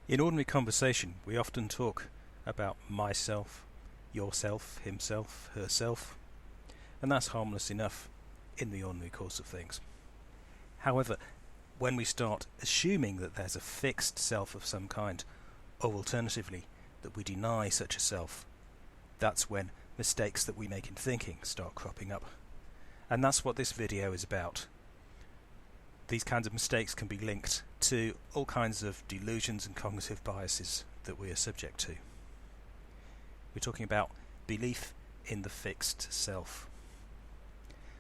In ordinary conversation, we often talk about myself, yourself, himself, herself, and that's harmless enough in the ordinary course of things. However, when we start assuming that there's a fixed self of some kind, or alternatively, that we deny such a self, that's when mistakes that we make in thinking start cropping up. And that's what this video is about. These kinds of mistakes can be linked to all kinds of delusions and cognitive biases that we are subject to. We're talking about belief in the fixed self.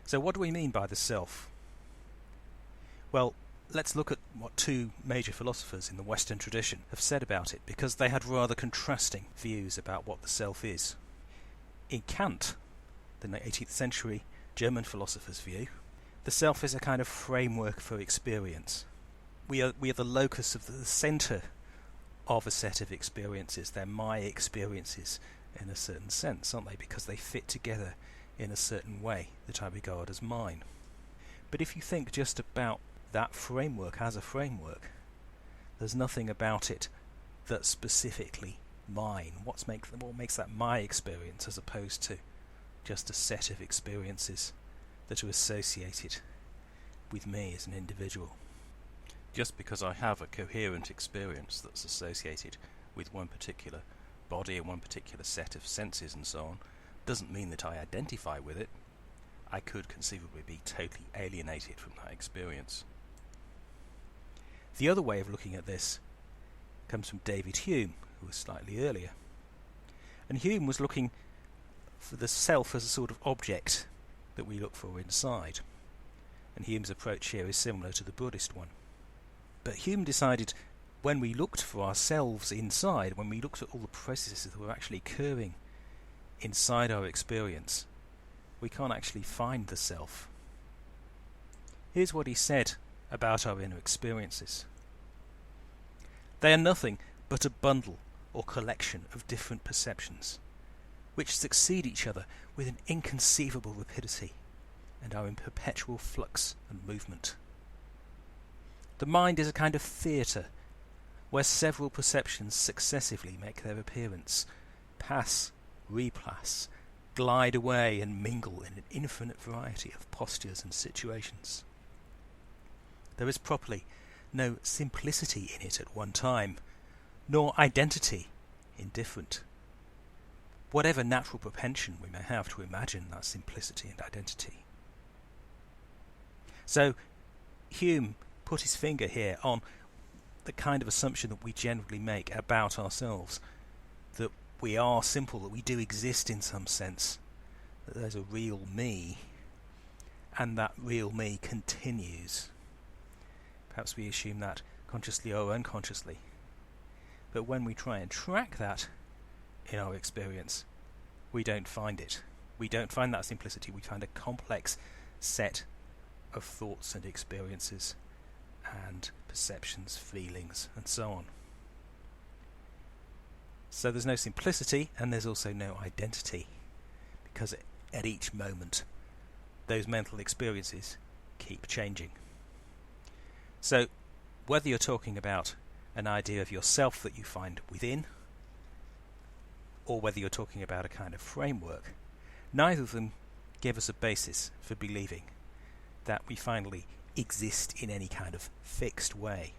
So what do we mean by the self? Well, let's look at what two major philosophers in the Western tradition have said about it, because they had rather contrasting views about what the self is. In Kant, the 18th century German philosopher's view, the self is a kind of framework for experience. We are the locus of the centre of a set of experiences. They're my experiences in a certain sense, aren't they? Because they fit together in a certain way that I regard as mine. But if you think just about that framework as a framework, there's nothing about it that's specifically mine. What makes that my experience as opposed to just a set of experiences that are associated with me as an individual? Just because I have a coherent experience that's associated with one particular body and one particular set of senses and so on, doesn't mean that I identify with it. I could conceivably be totally alienated from that experience. The other way of looking at this comes from David Hume, who was slightly earlier. And Hume was looking for the self as a sort of object that we look for inside. And Hume's approach here is similar to the Buddhist one. But Hume decided when we looked for ourselves inside, when we looked at all the processes that were actually occurring inside our experience, we can't actually find the self. Here's what he said about our inner experiences. They are nothing but a bundle or collection of different perceptions, which succeed each other with an inconceivable rapidity and are in perpetual flux and movement. The mind is a kind of theatre where several perceptions successively make their appearance, pass, repass, glide away and mingle in an infinite variety of postures and situations. There is properly no simplicity in it at one time, nor identity indifferent. Whatever natural propension we may have to imagine that simplicity and identity. So Hume put his finger here on the kind of assumption that we generally make about ourselves, that we are simple, that we do exist in some sense, that there's a real me, and that real me continues. Perhaps we assume that consciously or unconsciously. But when we try and track that in our experience, we don't find it. We don't find that simplicity. We find a complex set of thoughts and experiences and perceptions, feelings, and so on. So there's no simplicity, and there's also no identity, because at each moment those mental experiences keep changing. So whether you're talking about an idea of yourself that you find within, or whether you're talking about a kind of framework, neither of them give us a basis for believing that we finally exist in any kind of fixed way,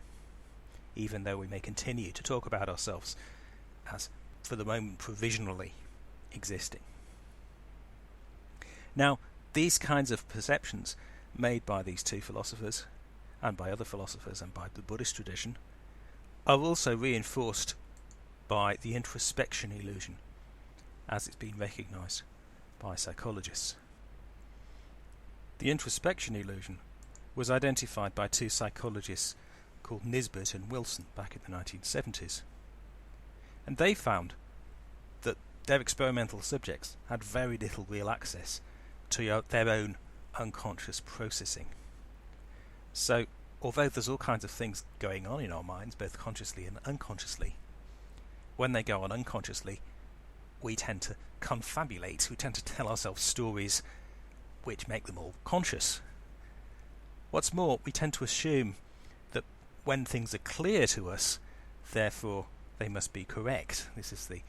even though we may continue to talk about ourselves as, for the moment, provisionally existing. Now, these kinds of perceptions made by these two philosophers, and by other philosophers and by the Buddhist tradition, are also reinforced by the introspection illusion, as it's been recognized by psychologists. The introspection illusion was identified by two psychologists called Nisbet and Wilson back in the 1970s. And they found that their experimental subjects had very little real access to their own unconscious processing. So, although there's all kinds of things going on in our minds, both consciously and unconsciously, when they go on unconsciously, we tend to confabulate, we tend to tell ourselves stories which make them all conscious. What's more, we tend to assume that when things are clear to us, therefore they must be correct. This is the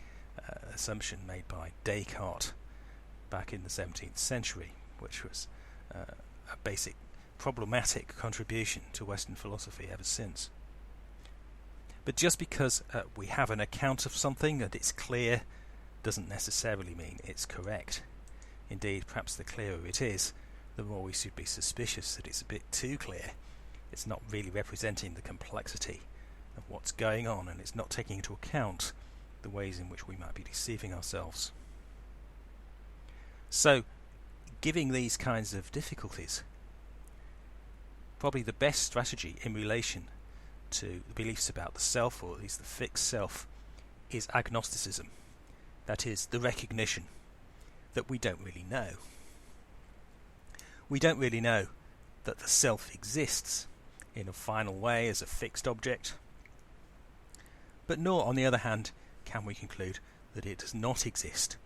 assumption made by Descartes back in the 17th century, which was a basic problematic contribution to Western philosophy ever since. But just because we have an account of something and it's clear doesn't necessarily mean it's correct. Indeed, perhaps the clearer it is, the more we should be suspicious that it's a bit too clear. It's not really representing the complexity of what's going on, and it's not taking into account the ways in which we might be deceiving ourselves. So, giving these kinds of difficulties, probably the best strategy in relation to the beliefs about the self, or at least the fixed self, is agnosticism. That is, the recognition that we don't really know. We don't really know that the self exists in a final way as a fixed object, but nor, on the other hand, can we conclude that it does not exist.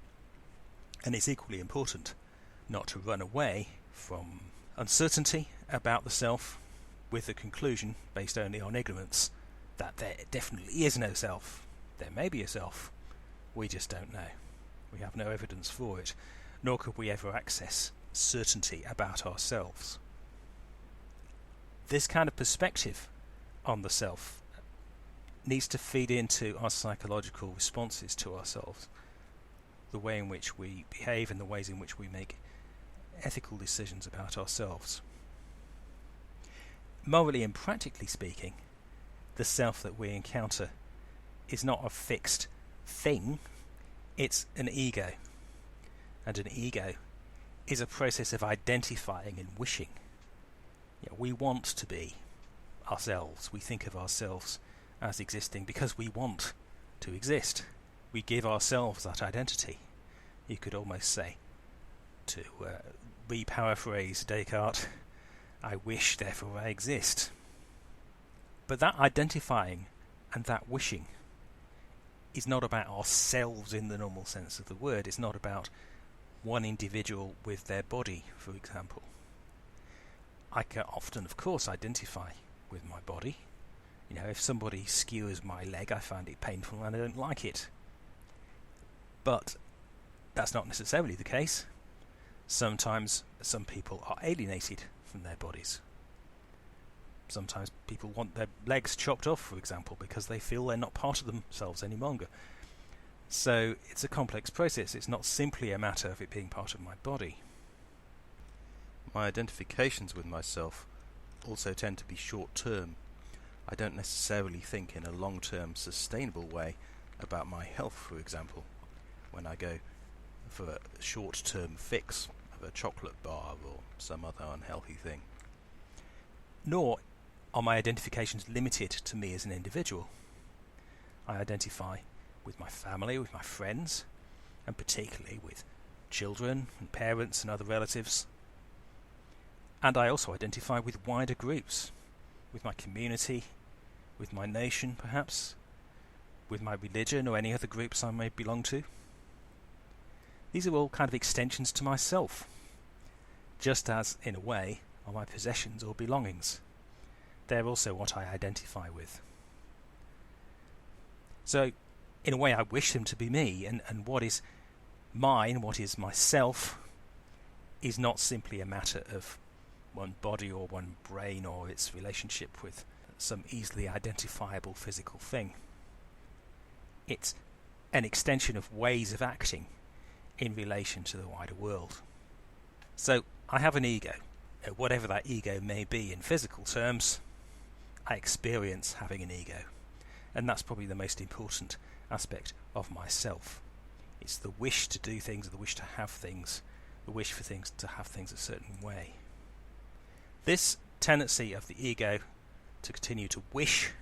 And it's equally important not to run away from uncertainty about the self with the conclusion, based only on ignorance, that there definitely is no self. There may be a self, we just don't know. We have no evidence for it, nor could we ever access certainty about ourselves. This kind of perspective on the self needs to feed into our psychological responses to ourselves, the way in which we behave and the ways in which we make ethical decisions about ourselves. Morally and practically speaking, the self that we encounter is not a fixed thing, it's an ego. And an ego is a process of identifying and wishing. We want to be ourselves. We think of ourselves as existing because we want to exist. We give ourselves that identity. You could almost say, to re-paraphrase Descartes, I wish, therefore I exist. But that identifying and that wishing is not about ourselves in the normal sense of the word. It's not about one individual with their body, for example. I can often, of course, identify with my body. If somebody skewers my leg, I find it painful and I don't like it. But that's not necessarily the case. Sometimes some people are alienated from their bodies. Sometimes people want their legs chopped off, for example, because they feel they're not part of themselves any longer. So it's a complex process. It's not simply a matter of it being part of my body. My identifications with myself also tend to be short-term. I don't necessarily think in a long-term sustainable way about my health, for example, when I go for a short-term fix of a chocolate bar or some other unhealthy thing. Nor are my identifications limited to me as an individual. I identify with my family, with my friends, and particularly with children and parents and other relatives. And I also identify with wider groups, with my community, with my nation perhaps, with my religion or any other groups I may belong to. These are all kind of extensions to myself, just as, in a way, are my possessions or belongings. They're also what I identify with. So, in a way, I wish them to be me, and what is mine, what is myself, is not simply a matter of one body or one brain or its relationship with some easily identifiable physical thing. It's an extension of ways of acting in relation to the wider world. So, I have an ego. Whatever that ego may be in physical terms, I experience having an ego. And that's probably the most important aspect of myself. It's the wish to do things, the wish to have things, the wish for things to have things a certain way. This tendency of the ego to continue to wish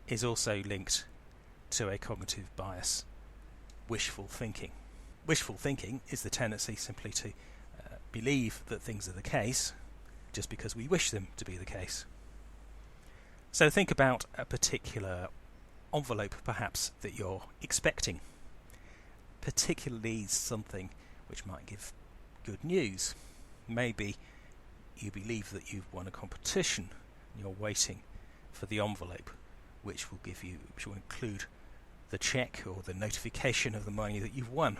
is also linked to a cognitive bias, wishful thinking. Wishful thinking is the tendency simply to believe that things are the case just because we wish them to be the case. So think about a particular envelope perhaps that you're expecting, particularly something which might give good news. Maybe you believe that you've won a competition and you're waiting for the envelope which will include the check or the notification of the money that you've won.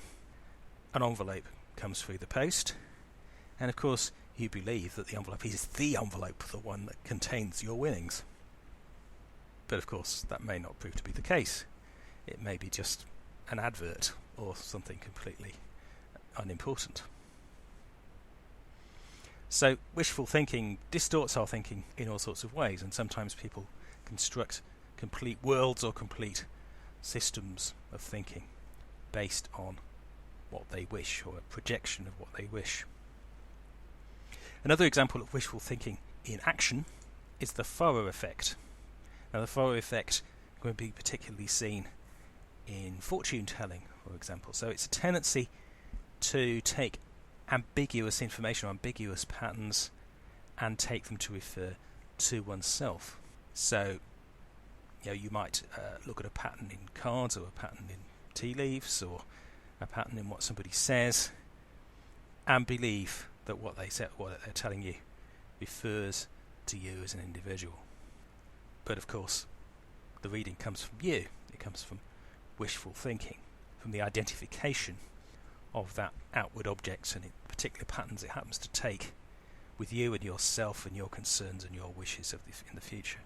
An envelope comes through the post, and of course you believe that the envelope is the envelope, the one that contains your winnings. But of course that may not prove to be the case. It may be just an advert or something completely unimportant. So wishful thinking distorts our thinking in all sorts of ways, and sometimes people construct complete worlds or complete systems of thinking based on what they wish, or a projection of what they wish. Another example of wishful thinking in action is the Forer effect. Now the Forer effect will be particularly seen in fortune telling, for example. So it's a tendency to take ambiguous information, ambiguous patterns, and take them to refer to oneself. So, you might look at a pattern in cards, or a pattern in tea leaves, or a pattern in what somebody says, and believe that what they're telling you refers to you as an individual. But of course, the reading comes from you. It comes from wishful thinking, from the identification of that outward object and particular patterns it happens to take with you and yourself and your concerns and your wishes in the future.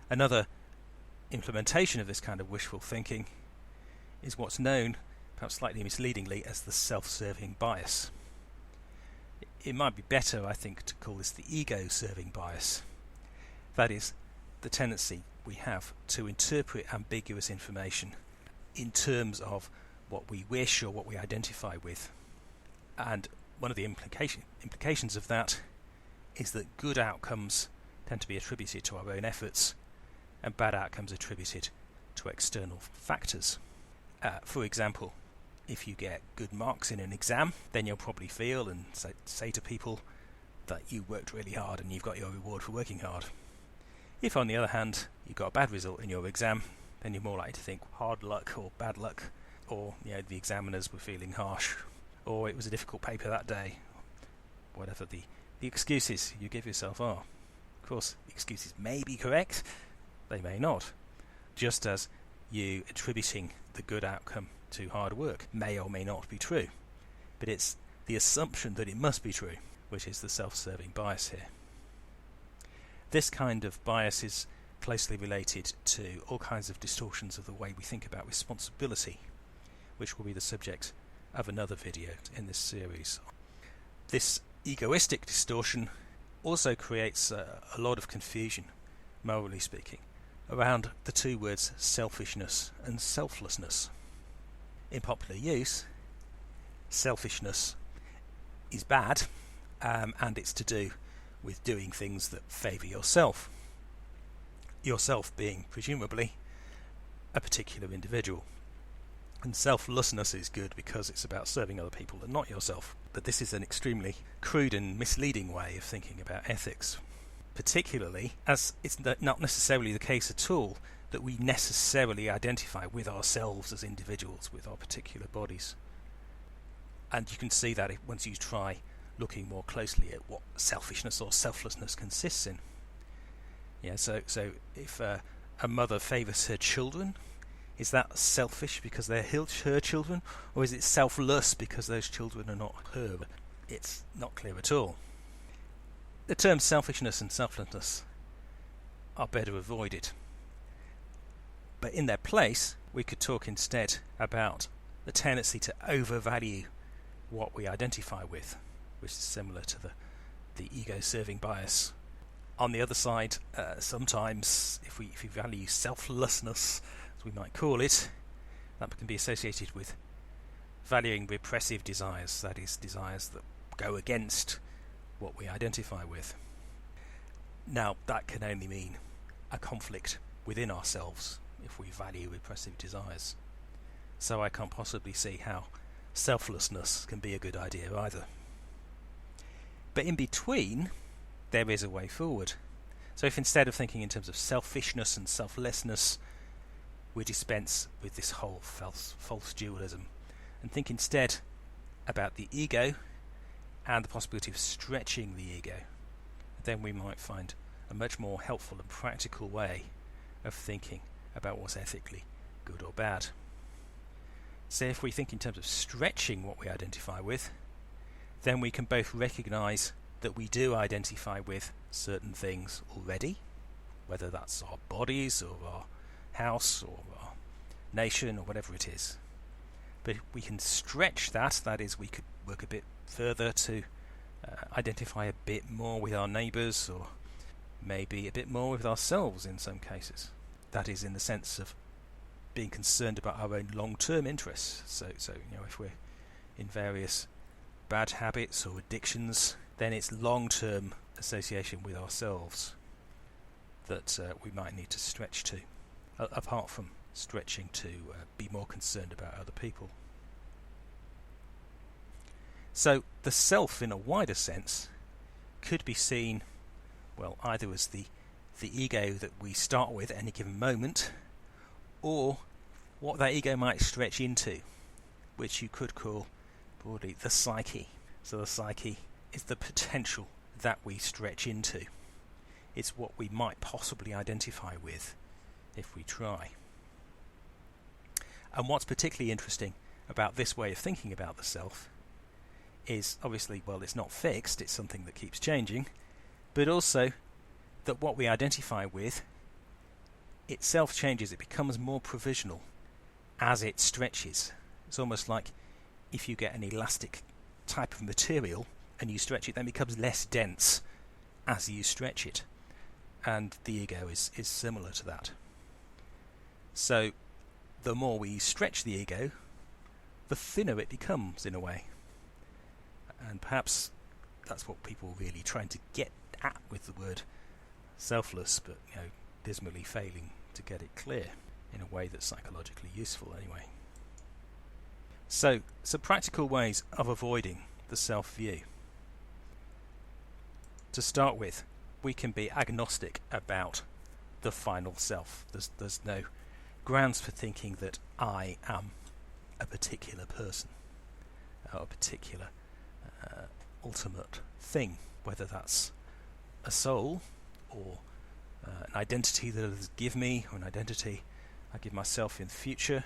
Another implementation of this kind of wishful thinking is what's known, perhaps slightly misleadingly, as the self-serving bias. It might be better, I think, to call this the ego-serving bias. That is, the tendency we have to interpret ambiguous information in terms of what we wish or what we identify with. And one of the implications of that is that good outcomes tend to be attributed to our own efforts, and bad outcomes attributed to external factors. For example, if you get good marks in an exam, then you'll probably feel and say to people that you worked really hard and you've got your reward for working hard. If, on the other hand, you got a bad result in your exam, then you're more likely to think hard luck or bad luck, or the examiners were feeling harsh, or it was a difficult paper that day. Whatever the excuses you give yourself are. Of course, the excuses may be correct, they may not. Just as you attributing the good outcome to hard work may or may not be true. But it's the assumption that it must be true, which is the self-serving bias here. This kind of bias is closely related to all kinds of distortions of the way we think about responsibility, which will be the subject of another video in this series. This egoistic distortion also creates a lot of confusion, morally speaking, around the two words selfishness and selflessness. In popular use, selfishness is bad, and it's to do with doing things that favour yourself. Yourself being, presumably, a particular individual. And selflessness is good because it's about serving other people and not yourself. But this is an extremely crude and misleading way of thinking about ethics, particularly as it's not necessarily the case at all that we necessarily identify with ourselves as individuals, with our particular bodies. And you can see that once you try looking more closely at what selfishness or selflessness consists in. So if a mother favours her children, is that selfish because they're her children, or is it selfless because those children are not her? It's not clear at all. The terms selfishness and selflessness are better avoided. But in their place, we could talk instead about the tendency to overvalue what we identify with, which is similar to the ego-serving bias. On the other side, sometimes if we value selflessness, as we might call it, that can be associated with valuing repressive desires, that is, desires that go against what we identify with. Now, that can only mean a conflict within ourselves if we value repressive desires. So I can't possibly see how selflessness can be a good idea either. But in between, there is a way forward. So if instead of thinking in terms of selfishness and selflessness, we dispense with this whole false dualism and think instead about the ego and the possibility of stretching the ego, then we might find a much more helpful and practical way of thinking about what's ethically good or bad. So if we think in terms of stretching what we identify with, then we can both recognise that we do identify with certain things already, whether that's our bodies or our house or our nation or whatever it is. But we can stretch that, that is, we could work a bit further to identify a bit more with our neighbours, or maybe a bit more with ourselves in some cases. That is, in the sense of being concerned about our own long-term interests. So if we're in various bad habits or addictions, then it's long-term association with ourselves that we might need to stretch to, apart from stretching to be more concerned about other people. So the self, in a wider sense, could be seen, well, either as the ego that we start with at any given moment, or what that ego might stretch into, which you could call broadly the psyche. So the psyche is the potential that we stretch into. It's what we might possibly identify with if we try. And what's particularly interesting about this way of thinking about the self is, obviously, well, it's not fixed, it's something that keeps changing, but also that what we identify with itself changes. It becomes more provisional as it stretches. It's almost like if you get an elastic type of material and you stretch it, then it becomes less dense as you stretch it. And the ego is similar to that. So the more we stretch the ego, the thinner it becomes, in a way. And perhaps that's what people are really trying to get at with the word selfless, but dismally failing to get it clear in a way that's psychologically useful anyway. So, some practical ways of avoiding the self-view. To start with, we can be agnostic about the final self. There's no grounds for thinking that I am a particular person, or a particular ultimate thing, whether that's a soul or an identity that others give me, or an identity I give myself in the future.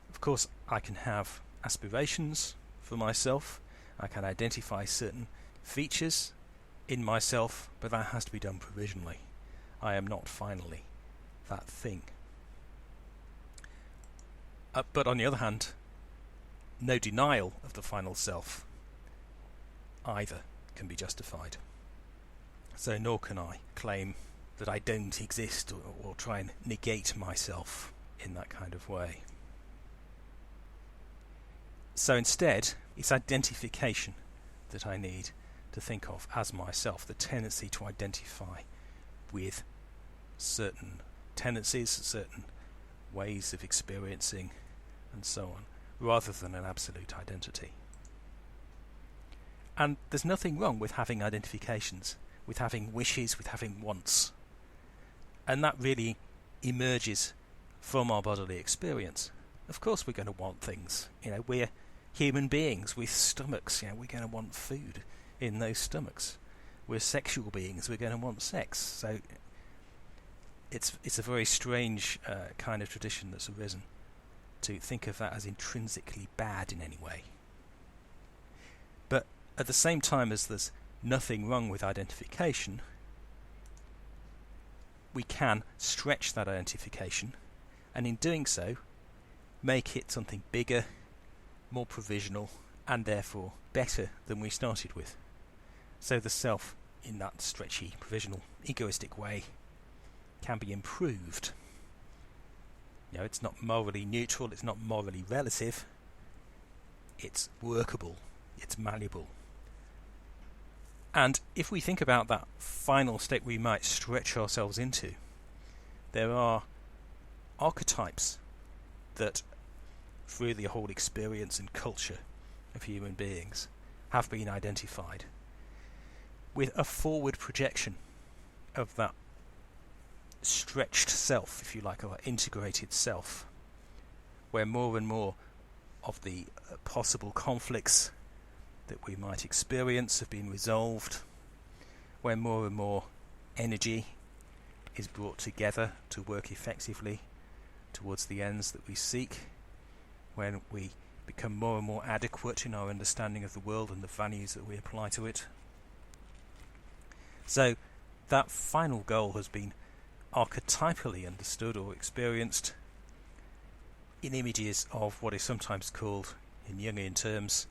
Of course, I can have aspirations for myself. I can identify certain features in myself, but that has to be done provisionally. I am not finally that thing. But on the other hand, no denial of the final self either can be justified. So nor can I claim that I don't exist, or try and negate myself in that kind of way. So instead, it's identification that I need to think of as myself, the tendency to identify with certain tendencies, certain ways of experiencing, and so on, rather than an absolute identity. And there's nothing wrong with having identifications, with having wishes, with having wants. And that really emerges from our bodily experience. Of course we're going to want things. We're human beings with stomachs. We're going to want food in those stomachs. We're sexual beings. We're going to want sex. So it's a very strange kind of tradition that's arisen to think of that as intrinsically bad in any way. But at the same time as there's nothing wrong with identification, we can stretch that identification, and in doing so make it something bigger, more provisional, and therefore better than we started with. So the self, in that stretchy, provisional, egoistic way, can be improved. It's not morally neutral, it's not morally relative, it's workable, it's malleable. And if we think about that final state we might stretch ourselves into, there are archetypes that, through the whole experience and culture of human beings, have been identified with a forward projection of that stretched self, if you like, or integrated self, where more and more of the possible conflicts that we might experience have been resolved, where more and more energy is brought together to work effectively towards the ends that we seek, when we become more and more adequate in our understanding of the world and the values that we apply to it. So that final goal has been archetypally understood or experienced in images of what is sometimes called, in Jungian terms,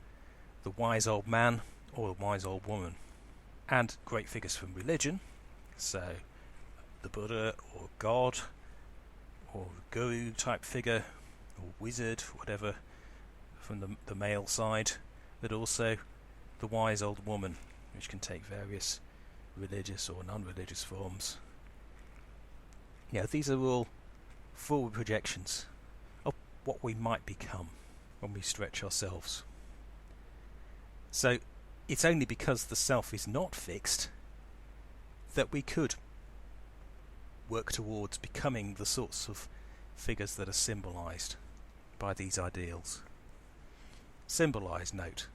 the wise old man or the wise old woman. And great figures from religion, so the Buddha or God or guru type figure or wizard, whatever, from the male side, but also the wise old woman, which can take various religious or non-religious forms. These are all forward projections of what we might become when we stretch ourselves. So it's only because the self is not fixed that we could work towards becoming the sorts of figures that are symbolised by these ideals. Symbolised, note.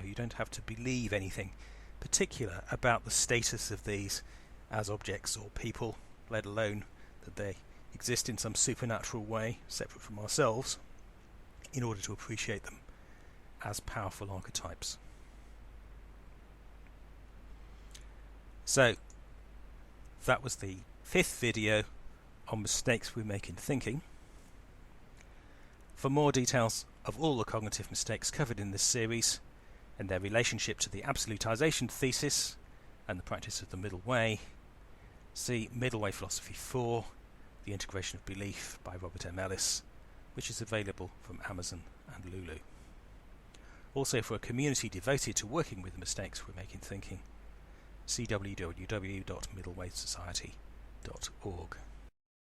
You don't have to believe anything particular about the status of these as objects or people, let alone that they exist in some supernatural way separate from ourselves, in order to appreciate them as powerful archetypes. So that was the 5th video on mistakes we make in thinking. For more details of all the cognitive mistakes covered in this series and their relationship to the absolutization thesis and the practice of the middle way, see Middle Way Philosophy 4, The Integration of Belief by Robert M Ellis, which is available from Amazon and Lulu. Also, for a community devoted to working with the mistakes we make in thinking, see www.middlewaysociety.org.